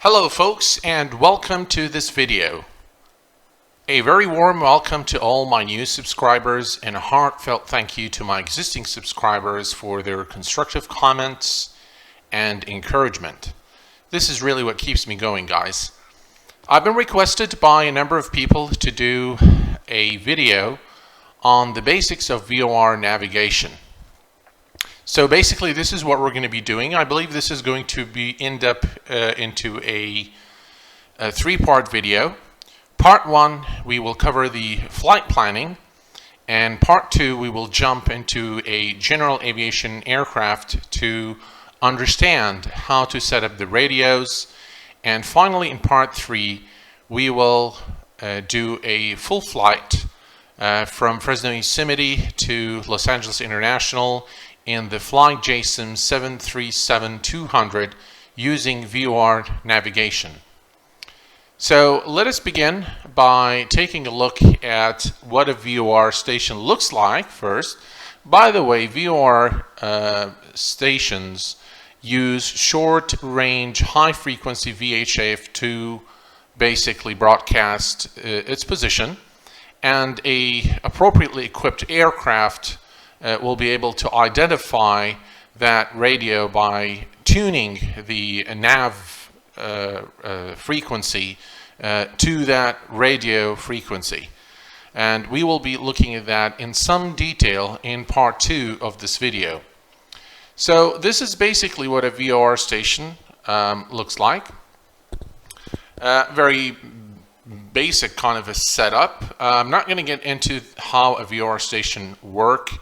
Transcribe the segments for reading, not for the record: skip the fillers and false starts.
Hello folks, and welcome to this video. A very warm welcome to all my new subscribers and a heartfelt thank you to my existing subscribers for their constructive comments and encouragement. This is really what keeps me going, guys. I've been requested by a number of people to do a video on the basics of VOR navigation. So basically this is what we're going to be doing. I believe this is going to end up into a three-part video. Part 1 we will cover the flight planning, and part 2 we will jump into a general aviation aircraft to understand how to set up the radios, and finally in part 3 we will do a full flight from Fresno Yosemite to Los Angeles International in the Flying JSON 737-200 using VOR navigation. So let us begin by taking a look at what a VOR station looks like first. By the way, VOR stations use short-range, high-frequency VHF to basically broadcast its position, and a appropriately equipped aircraft will be able to identify that radio by tuning the nav frequency to that radio frequency. And we will be looking at that in some detail in part 2 of this video. So this is basically what a VOR station looks like. Very basic kind of a setup. I'm not going to get into how a VOR station works,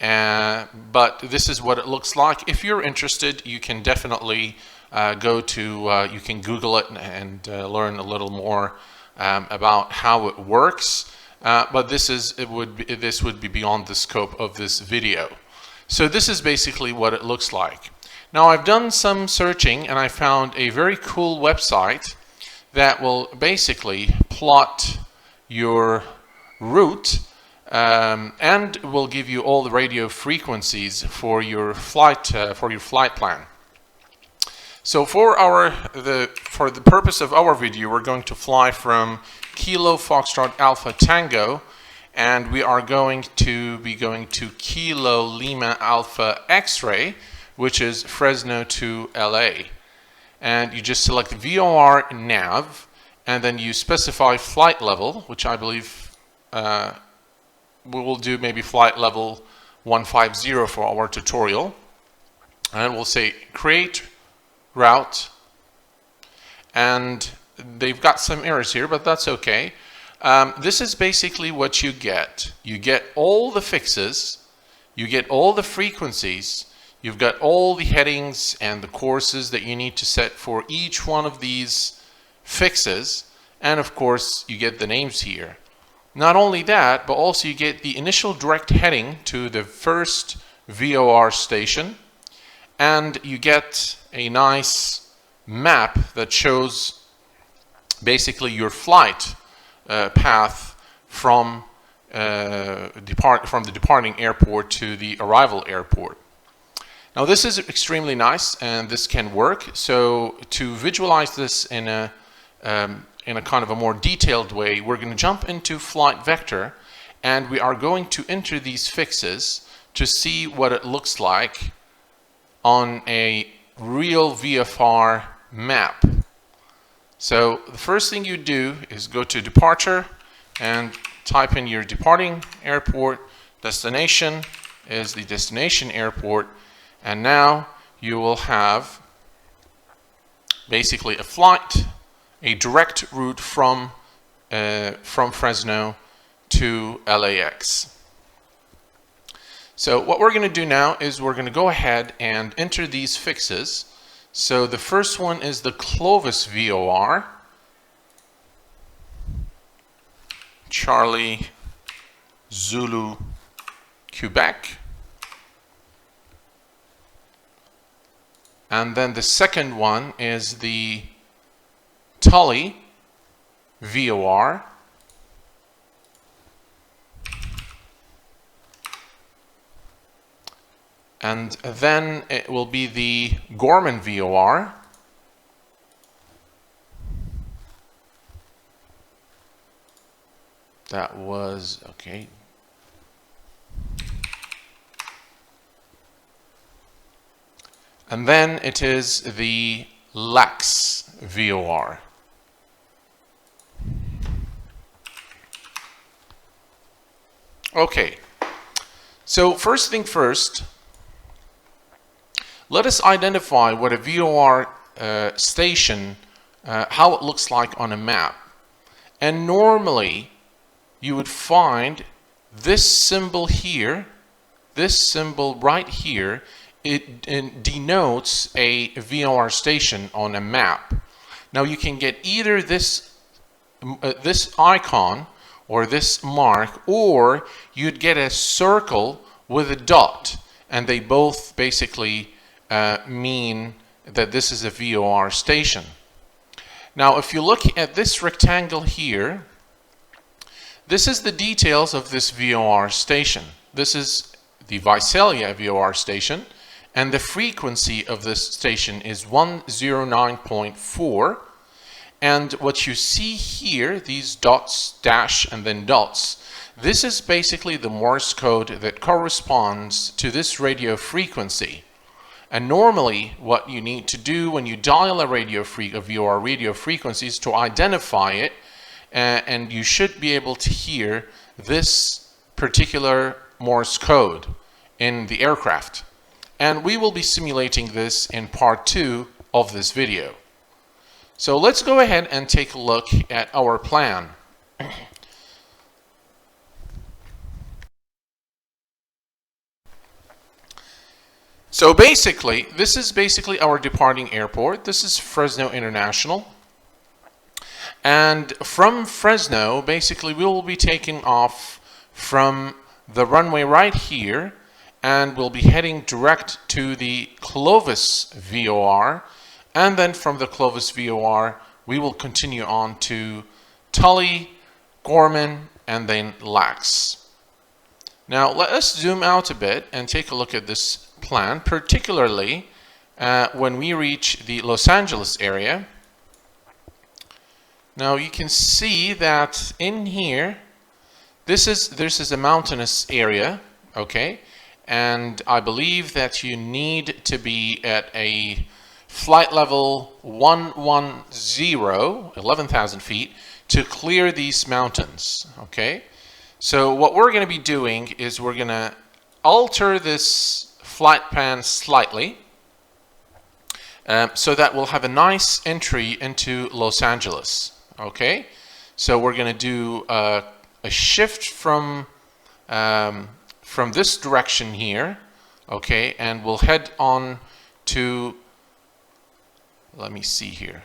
but this is what it looks like. If you're interested, you can definitely go to, you can Google it and learn a little more about how it works. But this would be beyond the scope of this video. So this is basically what it looks like. Now I've done some searching and I found a very cool website that will basically plot your route and will give you all the radio frequencies for your flight plan. So for the purpose of our video, we're going to fly from Kilo Foxtrot Alpha Tango, and we are going to be going to Kilo Lima Alpha X-Ray, which is Fresno to LA. And you just select VOR nav, and then you specify flight level, which I believe we will do maybe flight level 150 for our tutorial. And we'll say create route, and they've got some errors here, but that's okay. This is basically what you get. You get all the fixes, you get all the frequencies, you've got all the headings and the courses that you need to set for each one of these fixes, and of course you get the names here. Not only that, but also you get the initial direct heading to the first VOR station, and you get a nice map that shows basically your flight path from the departing airport to the arrival airport. Now this is extremely nice and this can work. So to visualize this in a kind of a more detailed way, we're going to jump into Flight Vector and we are going to enter these fixes to see what it looks like on a real VFR map. So the first thing you do is go to departure and type in your departing airport. Destination is the destination airport, and now you will have basically a flight, a direct route from Fresno to LAX. So what we're going to do now is we're going to go ahead and enter these fixes. So the first one is the Clovis VOR, Charlie Zulu Quebec. And then the second one is the Tully VOR, and then it will be the Gorman VOR, That was okay. And then it is the lax VOR. Okay, so first thing first, let us identify what a VOR station, how it looks like on a map. And normally you would find this symbol here, this symbol right here, it denotes a VOR station on a map. Now you can get either this icon or this mark, or you'd get a circle with a dot, and they both basically mean that this is a VOR station. Now if you look at this rectangle here, this is the details of this VOR station. This is the Visalia VOR station, and the frequency of this station is 109.4. And what you see here, these dots, dash, and then dots, this is basically the Morse code that corresponds to this radio frequency. And normally what you need to do when you dial a VOR radio frequency is to identify it, and you should be able to hear this particular Morse code in the aircraft. And we will be simulating this in part 2 of this video. So let's go ahead and take a look at our plan. So basically, this is basically our departing airport. This is Fresno International. And from Fresno, basically, we will be taking off from the runway right here, and we'll be heading direct to the Clovis VOR. And then from the Clovis VOR, we will continue on to Tully, Gorman, and then Lax. Now, let us zoom out a bit and take a look at this plan, particularly when we reach the Los Angeles area. Now you can see that in here, this is a mountainous area, okay? And I believe that you need to be at a flight level 110, 11,000 feet, to clear these mountains, okay? So what we're going to be doing is we're going to alter this flight plan slightly so that we'll have a nice entry into Los Angeles. Okay, so we're going to do a shift from this direction here, okay, and we'll head on to, let me see here.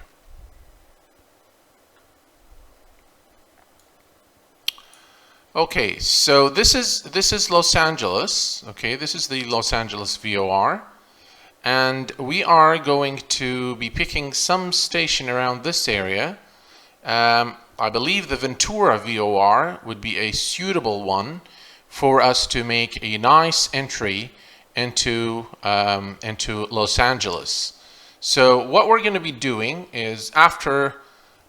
Okay, so this is Los Angeles. Okay, this is the Los Angeles VOR, and we are going to be picking some station around this area. I believe the Ventura VOR would be a suitable one for us to make a nice entry into Los Angeles. So what we're going to be doing is after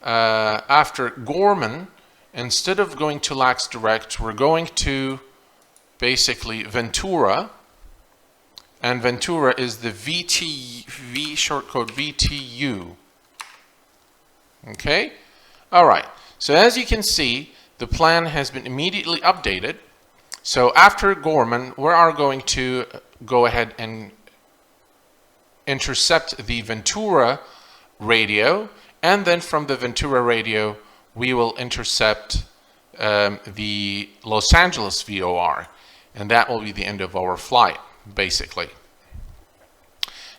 Gorman, instead of going to Lax direct, we're going to basically Ventura, and Ventura is the V short code VTU. Okay. All right, so as you can see, the plan has been immediately updated. So after Gorman, we are going to go ahead and intercept the Ventura radio, and then from the Ventura radio, we will intercept the Los Angeles VOR, and that will be the end of our flight, basically.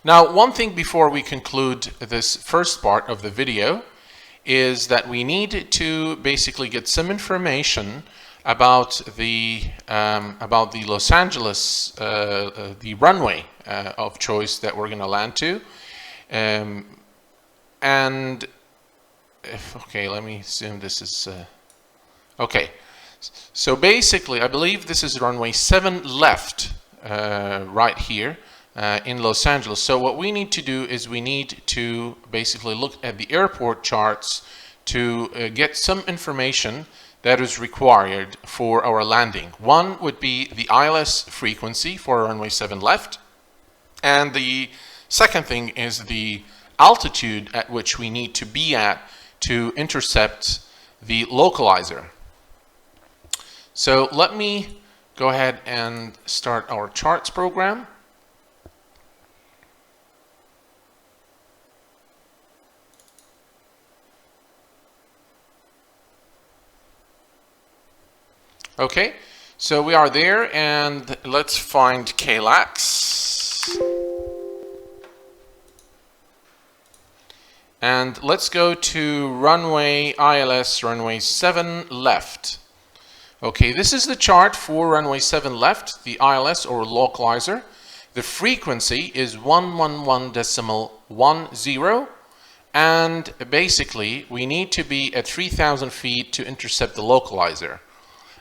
Now, one thing before we conclude this first part of the video is that we need to basically get some information about the Los Angeles, the runway of choice that we're going to land to, and okay, let me assume this is okay. So basically, I believe this is runway 7 left, right here. In Los Angeles. So what we need to do is we need to basically look at the airport charts to get some information that is required for our landing. One would be the ILS frequency for runway 7 left, and the second thing is the altitude at which we need to be at to intercept the localizer. So let me go ahead and start our charts program. Okay, so we are there, and let's find KLAX. And let's go to runway ILS runway 7 left. Okay, this is the chart for runway 7 left, the ILS or localizer. The frequency is 111.10, and basically we need to be at 3,000 feet to intercept the localizer.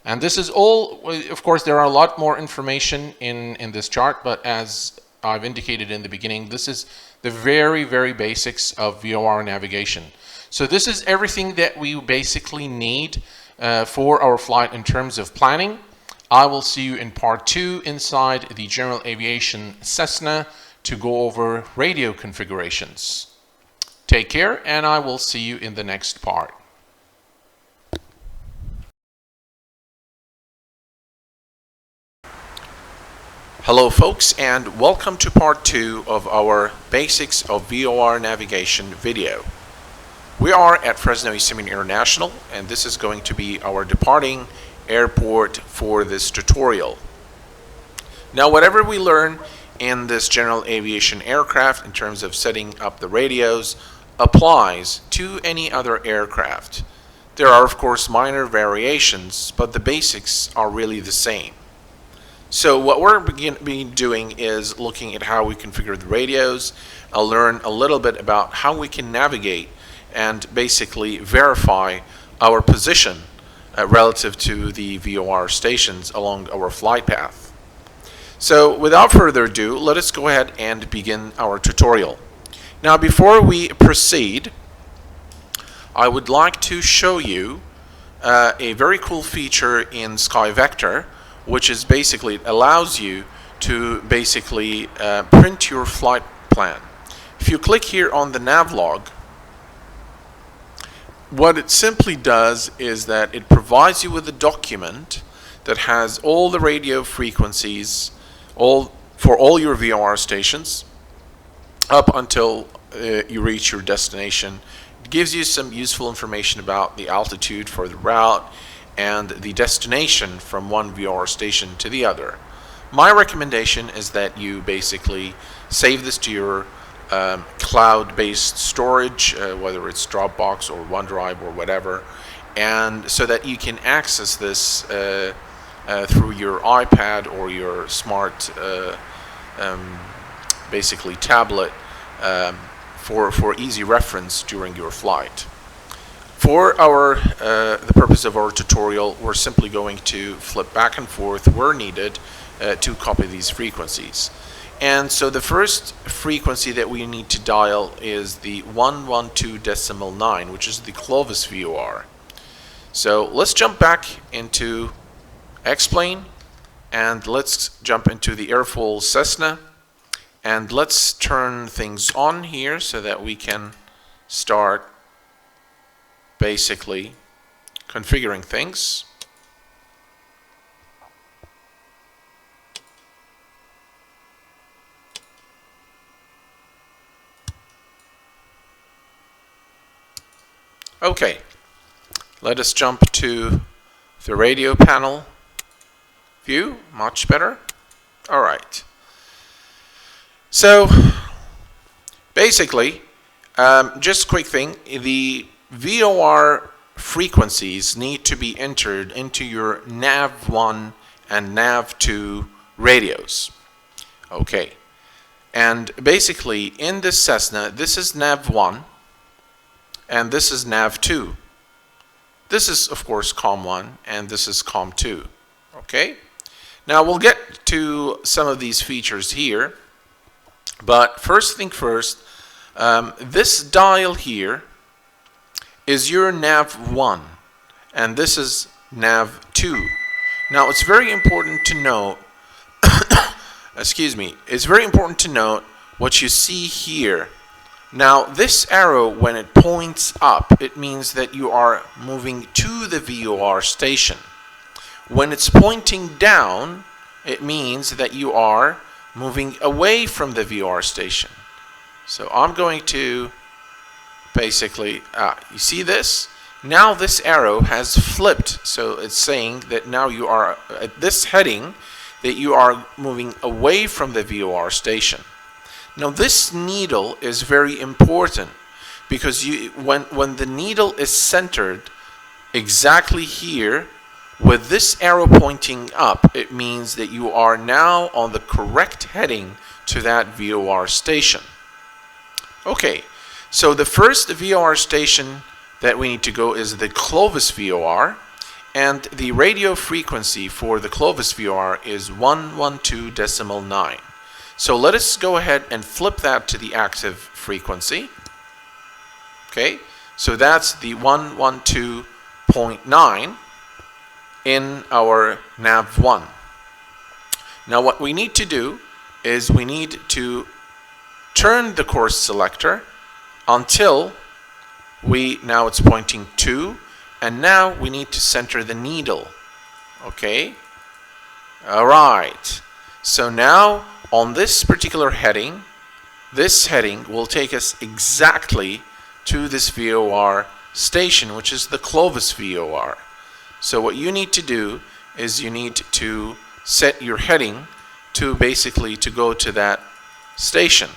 And this is all, of course, there are a lot more information in this chart, but as I've indicated in the beginning, this is the very, very basics of VOR navigation. So this is everything that we basically need for our flight in terms of planning. I will see you in part 2 inside the General Aviation Cessna to go over radio configurations. Take care, and I will see you in the next part. Hello folks, and welcome to part 2 of our Basics of VOR Navigation video. We are at Fresno Yosemite International, and this is going to be our departing airport for this tutorial. Now, whatever we learn in this general aviation aircraft in terms of setting up the radios applies to any other aircraft. There are of course minor variations, but the basics are really the same. So what we're doing is looking at how we configure the radios. I'll learn a little bit about how we can navigate and basically verify our position relative to the VOR stations along our flight path. So without further ado, let us go ahead and begin our tutorial. Now, before we proceed, I would like to show you a very cool feature in SkyVector, which is basically, it allows you to basically print your flight plan. If you click here on the Nav Log, what it simply does is that it provides you with a document that has all the radio frequencies for all your VOR stations up until you reach your destination. It gives you some useful information about the altitude for the route and the destination from one VOR station to the other. My recommendation is that you basically save this to your cloud-based storage, whether it's Dropbox or OneDrive or whatever, and so that you can access this through your iPad or your smart basically tablet for easy reference during your flight. For the purpose of our tutorial, we're simply going to flip back and forth where needed to copy these frequencies. And so the first frequency that we need to dial is the 112.9, which is the Clovis VOR. So let's jump back into X-Plane, and let's jump into the airfoil Cessna, and let's turn things on here so that we can start basically configuring things. Okay, let us jump to the radio panel view. Much better. All right. So basically, just a quick thing, the VOR frequencies need to be entered into your Nav1 and Nav2 radios. Okay, and basically in this Cessna, this is Nav1 and this is Nav2. This is of course COM1 and this is COM2. Okay, now we'll get to some of these features here, but first thing first, this dial here is your Nav1 and this is nav 2. Now it's very important to note, excuse me, it's very important to note what you see here. Now this arrow, when it points up, it means that you are moving to the VOR station. When it's pointing down, it means that you are moving away from the VOR station. So I'm going to basically, you see this? Now this arrow has flipped, so it's saying that now you are at this heading, that you are moving away from the VOR station. Now this needle is very important because when the needle is centered exactly here with this arrow pointing up, it means that you are now on the correct heading to that VOR station. Okay, so the first VOR station that we need to go is the Clovis VOR, and the radio frequency for the Clovis VOR is 112.9. So let us go ahead and flip that to the active frequency. Okay, so that's the 112.9 in our nav 1. Now what we need to do is we need to turn the course selector until now it's pointing to, and now we need to center the needle. Okay, all right, so now on this particular heading, this heading will take us exactly to this VOR station, which is the Clovis VOR. So what you need to do is you need to set your heading to basically to go to that station.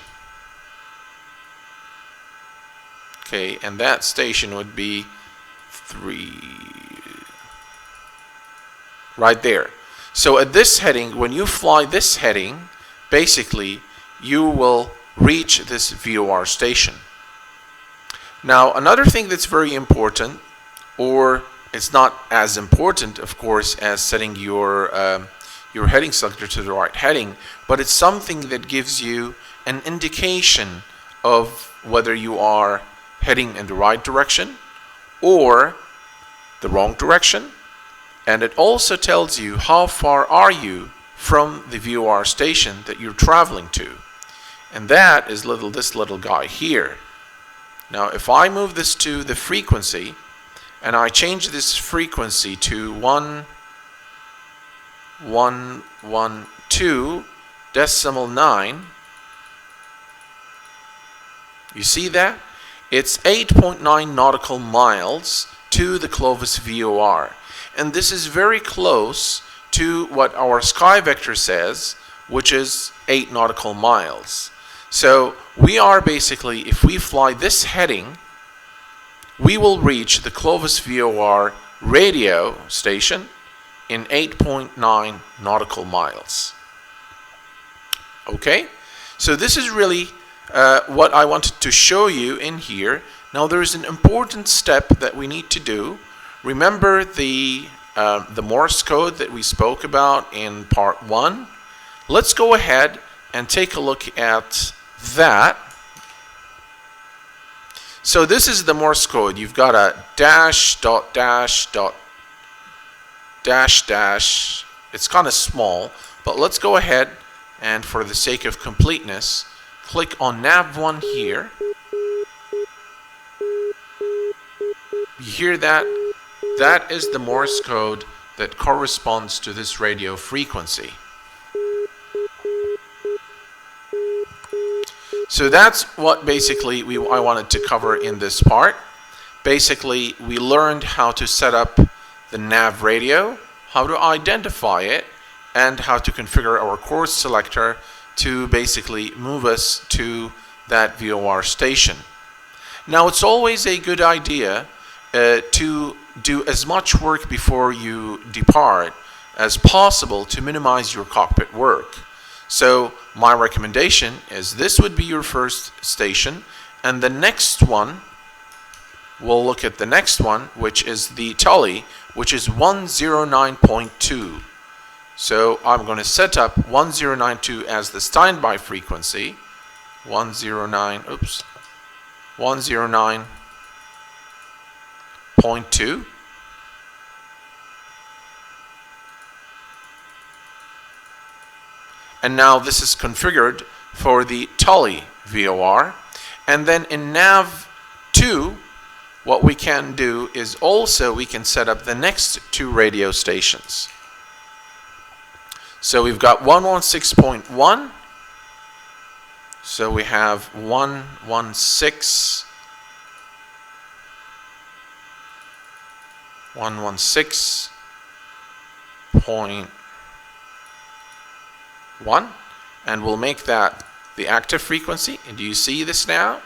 Okay, and that station would be 3 right there. So at this heading, when you fly this heading, basically you will reach this VOR station. Now another thing that's very important, or it's not as important of course as setting your heading selector to the right heading, but it's something that gives you an indication of whether you are heading in the right direction or the wrong direction, and it also tells you how far are you from the VOR station that you're traveling to, and that is this little guy here. Now if I move this to the frequency and I change this frequency to 112.9, you see that? It's 8.9 nautical miles to the Clovis VOR, and this is very close to what our sky vector says, which is 8 nautical miles. So we are basically, if we fly this heading, we will reach the Clovis VOR radio station in 8.9 nautical miles. Okay, so this is really what I wanted to show you in here. Now there's an important step that we need to do. Remember the Morse code that we spoke about in part 1? Let's go ahead and take a look at that. So this is the Morse code. You've got a dash, dot, dash, dot, dash, dash. It's kind of small, but let's go ahead and for the sake of completeness, click on nav 1 here. You hear that? That is the Morse code that corresponds to this radio frequency. So that's what basically I wanted to cover in this part. Basically, we learned how to set up the nav radio, how to identify it, and how to configure our course selector to basically move us to that VOR station. Now, it's always a good idea to do as much work before you depart as possible to minimize your cockpit work. So my recommendation is this would be your first station, and the next one, we'll look at the next one, which is the Tully, which is 109.2. So I'm going to set up 1092 as the standby frequency. 109.2. And now this is configured for the Tully VOR. And then in Nav 2, what we can do is also we can set up the next 2 radio stations. So we've got 116.1. So we have 116.1, and we'll make that the active frequency. And do you see this now?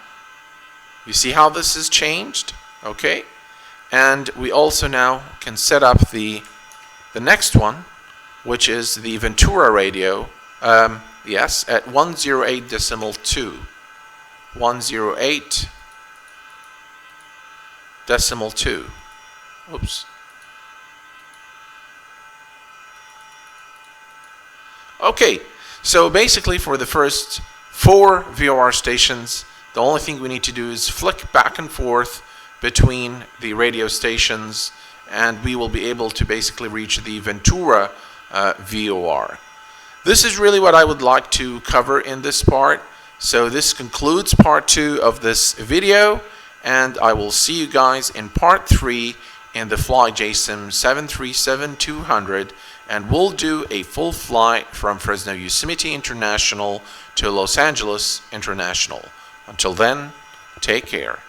You see how this has changed? Okay. And we also now can set up the next one, which is the Ventura radio, yes, at 108.2. 108.2. Oops. Okay, so basically for the first 4 VOR stations, the only thing we need to do is flick back and forth between the radio stations, and we will be able to basically reach the Ventura VOR. This is really what I would like to cover in this part. So this concludes part 2 of this video, and I will see you guys in part 3 in the FlyJSIM 737-200, and we'll do a full flight from Fresno Yosemite International to Los Angeles International. Until then, take care.